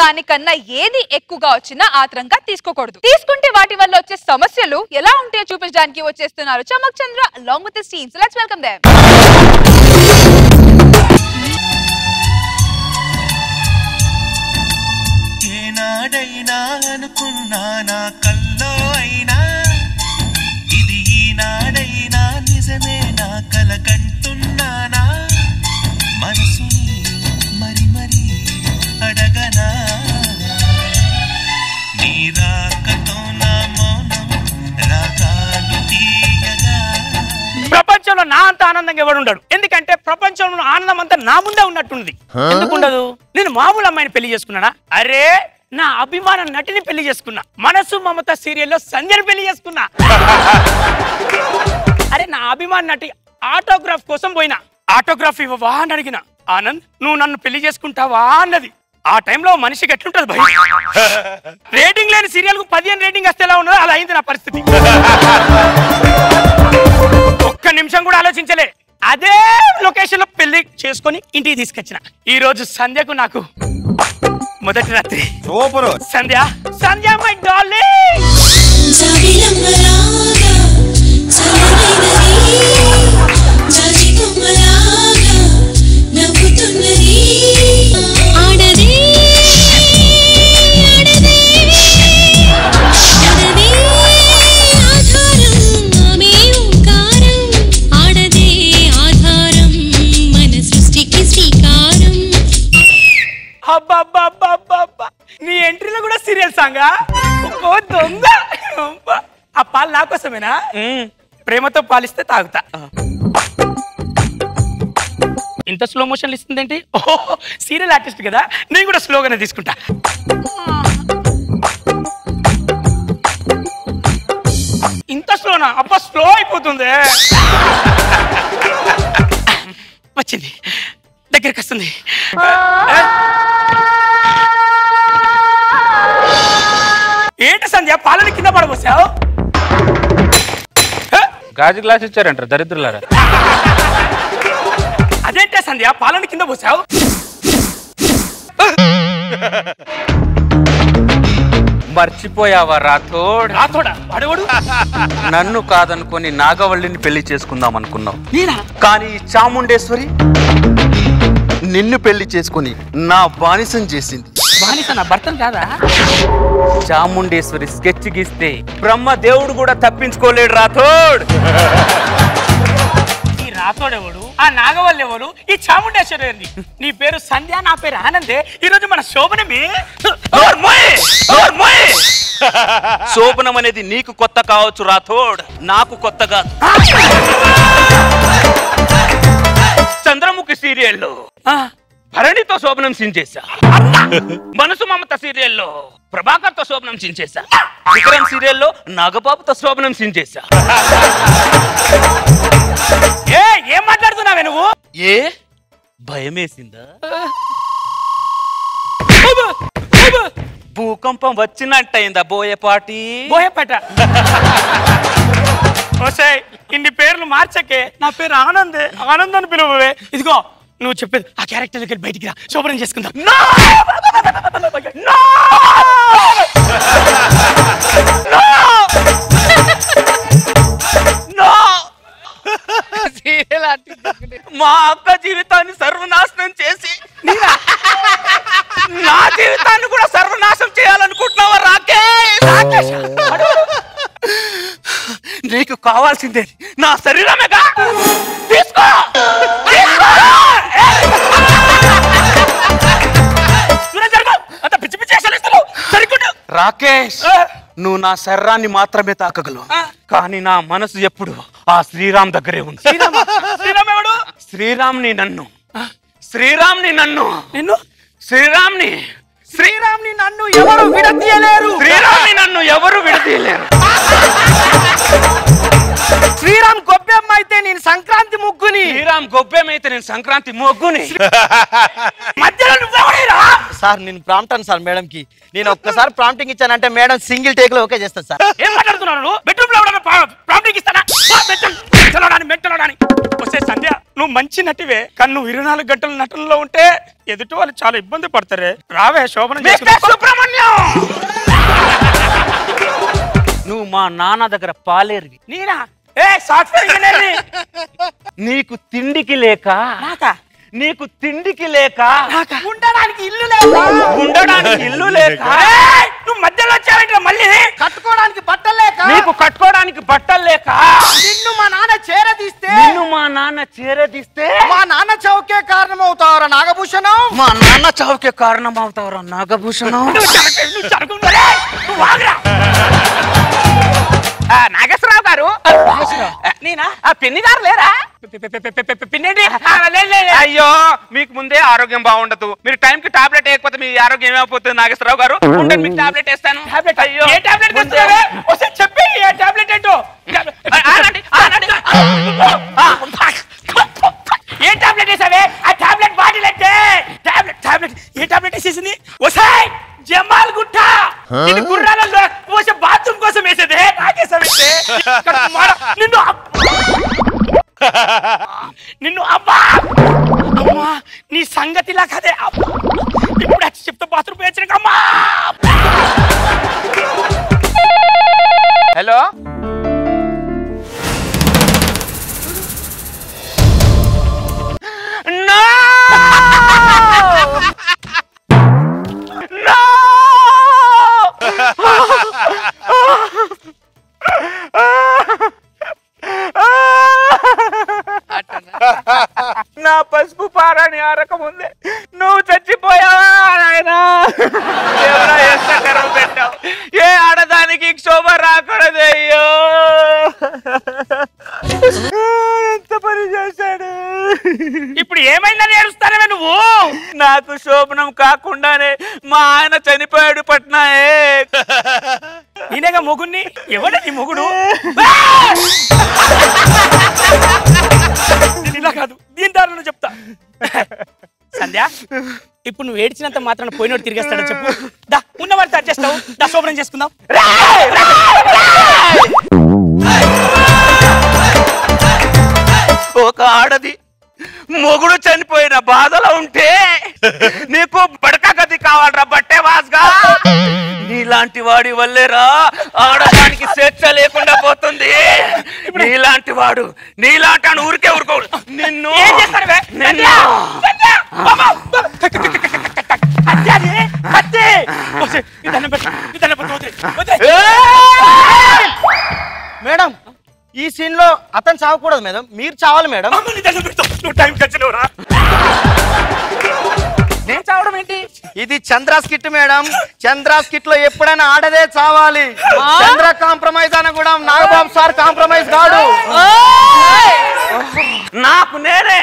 దానికన్నా ఏది ఎక్కువగా వచ్చినా ఆత్రంగా తీసుకోకూడదు. తీసుకుంటే వాటి వల్ల వచ్చే సమస్యలు ఎలా ఉంటాయో చూపించడానికి వచ్చేస్తున్నారు చమక్ చంద్ర along with his team. So let's welcome them. ఏనాడైనా అనుకున్నా నా కల్లో అయినా ఇది ఈనాడైనా నిజమే నా కలకంటున్నానా మనసుని మరి మరి అడగనా నీ రాకతో నా మౌనం రాగాలు తీయగా. ప్రపంచంలో నా అంత ఆనందంగా ఎవడు ఉండడు. ఎందుకంటే ప్రపంచంలో ఆనందం అంతా నా ముందే ఉన్నట్టుంది. ఎందుకుండదు? నేను మామూలు అమ్మాయిని పెళ్లి చేసుకున్నానా? అరే నా అభిమాన నటిని పెళ్లి చేసుకున్నా. మనసు మమత సీరియల్లో సంధ్యని పెళ్లి చేసుకున్నా. అరే నా అభిమాన నటి ఆటోగ్రాఫ్ కోసం పోయినా. ఆటోగ్రాఫ్ ఇవ్వవా అని అడిగిన. ఆనంద్ నువ్వు నన్ను పెళ్లి చేసుకుంటావా అన్నది. ఆ టైంలో మనిషికి ఎట్లుంటది భయ. రేటింగ్ లేని సీరియల్ కు 15 రేటింగ్ వస్తే ఎలా ఉన్నదో అలా అయింది నా పరిస్థితి. ఒక్క నిమిషం కూడా ఆలోచించలే. అదే లొకేషన్ లో పెళ్లి చేసుకొని ఇంటికి తీసుకొచ్చిన. ఈ రోజు సంధ్యకు నాకు మొదటి రాత్రి. Super. Sandhya Sandhya my darling. నీ ఎంట్రీలో కూడా సీరియల్ సాంగా? దొంగ. ఆ పాలు నా కోసమేనా? ప్రేమతో పాలిస్తే తాగుతా. ఇంత స్లో మోషన్ ఇస్తుందేంటి? ఓహో సీరియల్ ఆర్టిస్ట్ కదా, నేను కూడా స్లోగానే తీసుకుంటా. ఇంత స్లోనా? అబ్బా స్లో అయిపోతుంది. వచ్చింది, దగ్గరికి వస్తుంది. ఏంటి సంధ్య పాలని కింద పడబోసావు? గాజు గ్లాస్ ఇచ్చారంటారు దరిద్రులారా. అదేంటే సంధ్య పాలని కింద పోసావు? మర్చిపోయావా రాథోడ్? రాథోడా అడవుడు. నన్ను కాదనుకొని నాగవల్లిని పెళ్లి చేసుకుందాం అనుకున్నావు. నేనా? కానీ చాముండేశ్వరి నిన్ను పెళ్లి చేసుకుని నా బానిసం చేసింది. బానిస నా భర్తను కాదా? చాముండేశ్వరి స్కెచ్ గీస్తే బ్రహ్మ దేవుడు కూడా తప్పించుకోలేడు రాథోడ్. ఈ రాథోడ్ ఎవడు? ఆ నాగవల్లి ఎవరు? ఈ చాముండేశ్వరి ఏంది? నీ పేరు సంధ్య, నా పేరు ఆనందే. ఈ రోజు మన శోభనమే. శోభనం అనేది నీకు కొత్త కావచ్చు రాథోడ్, నాకు కొత్త కాదు. చంద్రముఖి సీరియల్లో భరణితో శోభనం సించేశా. మనసు మమత సీరియల్లో ప్రభాకర్ తో శోభనం సించేశా. విక్రమ్ సీరియల్లో నాగబాబుతో శోభనం సించేశా. ఏం మాట్లాడుతున్నావే నువ్వు? ఏ భయమేసిందా? భూకంపం వచ్చినట్టయిందా బోయపాటి? బోయపాట. ఇన్ని పేర్లు మార్చకే, నా పేరు ఆనందే. ఆనంద్ అని పిలువే. ఇదిగో నువ్వు చెప్పేది ఆ క్యారెక్టర్ దగ్గర బయటికి రా, శోభనం చేసుకుందాం. మా అక్క జీవితాన్ని సర్వనాశనం చేసి నా జీవితాన్ని కూడా సర్వనాశనం చేయాలనుకుంటున్నావా రాకేష్? నీకు కావాల్సిందే నా శరీరమేగా. తీసుకో. రాకేష్ నువ్వు నా శరీరాన్ని మాత్రమే తాకగలవు, కానీ నా మనసు ఎప్పుడు ఆ శ్రీరామ్ దగ్గరే ఉంది. శ్రీరామ్ని నన్ను ఎవరు విడదీయలేరు. శ్రీరామ్ గొబ్బెమ్మ అయితే నేను సంక్రాంతి ముగ్గుని. మధ్యలో నువ్వెవడేరా? సార్ నేను ప్రాంప్టాను సార్ మేడం కి. నేను ఒక్కసారి ప్రాంప్టింగ్ ఇచ్చానంటే మేడం సింగిల్ టేక్ లో ఓకే చేస్తారు సార్. ఏం మాట్లాడుతున్నాను? బెడ్రూమ్ లో ప్రాంప్టింగ్ ఇస్తానా? మెంటలోడాని. వస్తే సంధ్య నువ్వు మంచి నటివే, కానీ నువ్వు 24 గంటల నటనలో ఉంటే ఎదుటి వాళ్ళు చాలా ఇబ్బంది పడతారే. రావే శోభన సుబ్రహ్మణ్యం, నువ్వు మా నాన్న దగ్గర పాలేరువి. నేనా? ఏ సాఫ్ట్వేర్ ఇంజనీర్ని. నీకు తిండికి లేక, నాకా? నీకు తిండికి లేక, ఉండడానికి ఇల్లు లేక, ఉండడానికి ఇల్లు లేక, నువ్వు మధ్యలో వచ్చావేంట్రా మళ్ళీ? కట్టుకోవడానికి బట్టలు లేక, నీకు కట్టుకోవడానికి బట్టలు లేక, నిన్ను మా నాన్న చేరదీస్తే మా నాన్న చౌకే కారణం అవుతావరా నాగభూషణం. మా నాన్న చౌకే కారణం అవుతావరా నాగభూషణం. నాగేశ్వరరావు గారు, నేనా? ఆ పిన్ని గారు లేరా? పిన్నేంటి? అయ్యో, మీకు ముందే ఆరోగ్యం బాగుండదు. మీరు టైం కి టాబ్లెట్ వేయకపోతే మీ ఆరోగ్యం ఏమైపోతుంది నాగేశ్వరరావు గారు. ఉండండి, మీకు టాబ్లెట్ వేస్తాను. అయ్యో, ఏ టాబ్లెట్ తెస్తున్నావే? ఒకసారి చెప్పి ఏ టాబ్లెట్ ఏంటో. ఏ టాబ్లెట్ వేసావే? ఆ టాబ్లెట్ బాటిల్ అంటే టాబ్లెట్ ఏ టాబ్లెట్ వేసేసింది? ఓసాయ్ జమాల్ గుట్ట, ఇది గుర్రాలలో పోసే బాత్రూమ్ కోసం వేసేదే. నాకేసావేంటే? నిన్ను అబ్బా అమ్మా, నీ సంగతిలా కదే. ఇప్పుడు వచ్చి చెప్తా బాత్రూమ్ వేసినమ్మా. Hello, No! No! నా పసుపు పారాని ఆరకముందే నువ్వు చచ్చిపోయావా నాయనా? ఎవరో ఎస్తకరం పెట్టావు. ఏ ఆడదానికి శోభ రాకూడదు. అయ్యో, ఎంత పని చేశాడు. ఇప్పుడు ఏమైందని ఏడుస్తానవే నువ్వు? నాకు శోభనం కాకుండానే మా ఆయన చనిపోయాడు పట్నాయే. నేనేగా మొగుణ్ణి. ఎవడే నీ మొగుడు? ఇలా కాదు, దీని దారిలో చెప్తా. సంధ్య, ఇప్పుడు నువ్వు ఏడ్చినంత మాత్రాన పోయినోడు తిరిగేస్తాడో చెప్పు. దా, ఉన్నవాడితో అడ్జస్ట్ దా, శోభనం చేసుకుందాం. ఒక ఆడది మొగుడు చనిపోయిన బాధలో ఉంటే నీకు బడక గది కావాలరా బట్టే వాస్గా. నీలాంటి వాడి వల్లేరా ఆడడానికి స్వేచ్ఛ లేకుండా పోతుంది. నీలాంటి వాడు, నీలాంటి ఊరికే ఊరుకోడు. నిన్ను మేడం, ఈ సీన్ లో అతను చావకూడదు మేడం, మీరు చావాలి మేడం. నువ్వు టైం ఖర్చురా. నేను చావడం ఏంటి? ఇది చంద్ర స్కిట్ మేడం. చంద్ర స్కిట్ లో ఎప్పుడైనా ఆడదే చావాలి. చంద్ర కాంప్రమైజ్ అని కూడా నాగబాబు సార్ కాంప్రమైజ్ కాదు. నాకు నేనే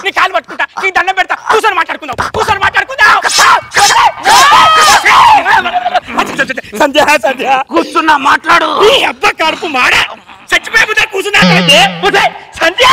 నీ కాలు పట్టుకుంటా, నీ దండం పెడతా. కూర్చొని మాట్లాడుకుందాం. సంధ్య, సంధ్య కూర్చున్నా మాట్లాడు. ఈ అబ్బా కడుపు మాడ చచ్చిపోయి కూర్చున్నా సంధ్య.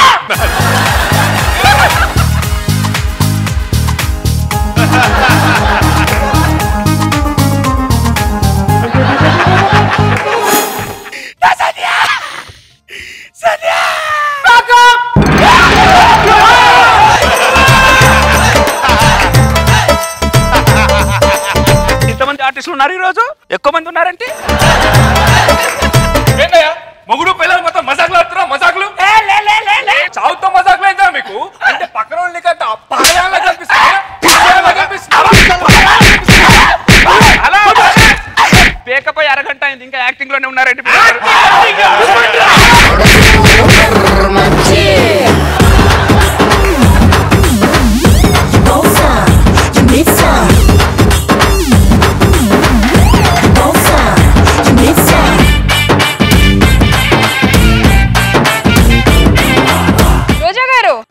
ఇంతమంది ఆర్టిస్టులు ఉన్నారు ఈరోజు. ఎక్కువ మంది ఉన్నారంటే మొగుడు పిల్లలు మొత్తం మజాకులు ఆడుతున్నా. మజాకులు చావుతో మజాకులు అయితే మీకు అంటే పక్కన పేకపోయి అరగంట అయింది, ఇంకా యాక్టింగ్ లోనే ఉన్నారండి.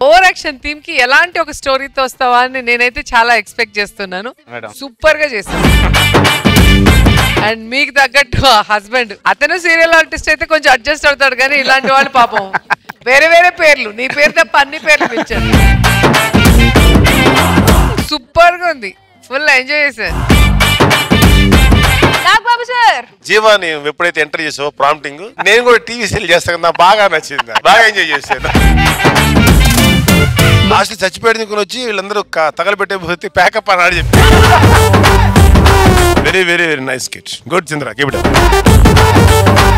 ఓవర్ యాక్షన్ థీమ్ కి ఎలాంటి ఒక స్టోరీతో వస్తావా అని నేనైతే చాలా ఎక్స్పెక్ట్ చేస్తున్నాను. సూపర్ గా చేస్తాను. అండ్ మీకు తగ్గట్టు హస్బెండ్, అతను సీరియల్ ఆర్టిస్ట్ అయితే కొంచెం అడ్జస్ట్ అవుతాడు, కానీ ఇలాంటి వాళ్ళు పాపం వేరే వేరే పేర్లు, నీ పేరు తప్ప అన్ని పేర్లు పిలిచారు. సూపర్ గా ఉంది, ఫుల్ ఎంజాయ్ చేశారు. నాగబాబు సార్, జీవాని ఎప్పుడైతే ఎంటర్ చేసావో ప్రాంప్టింగ్ నేను కూడా టీవీ సెల్ చేస్తాను నాకు బాగా నచ్చింది బాగా ఎంజాయ్ చేశాను లాస్ట్ చచ్చిపోయాడు వచ్చి వీళ్ళందరూ తగలబెట్టే పోతే ప్యాకప్ అని ఆడి చెప్పి very very very nice kit good Chandra keep it up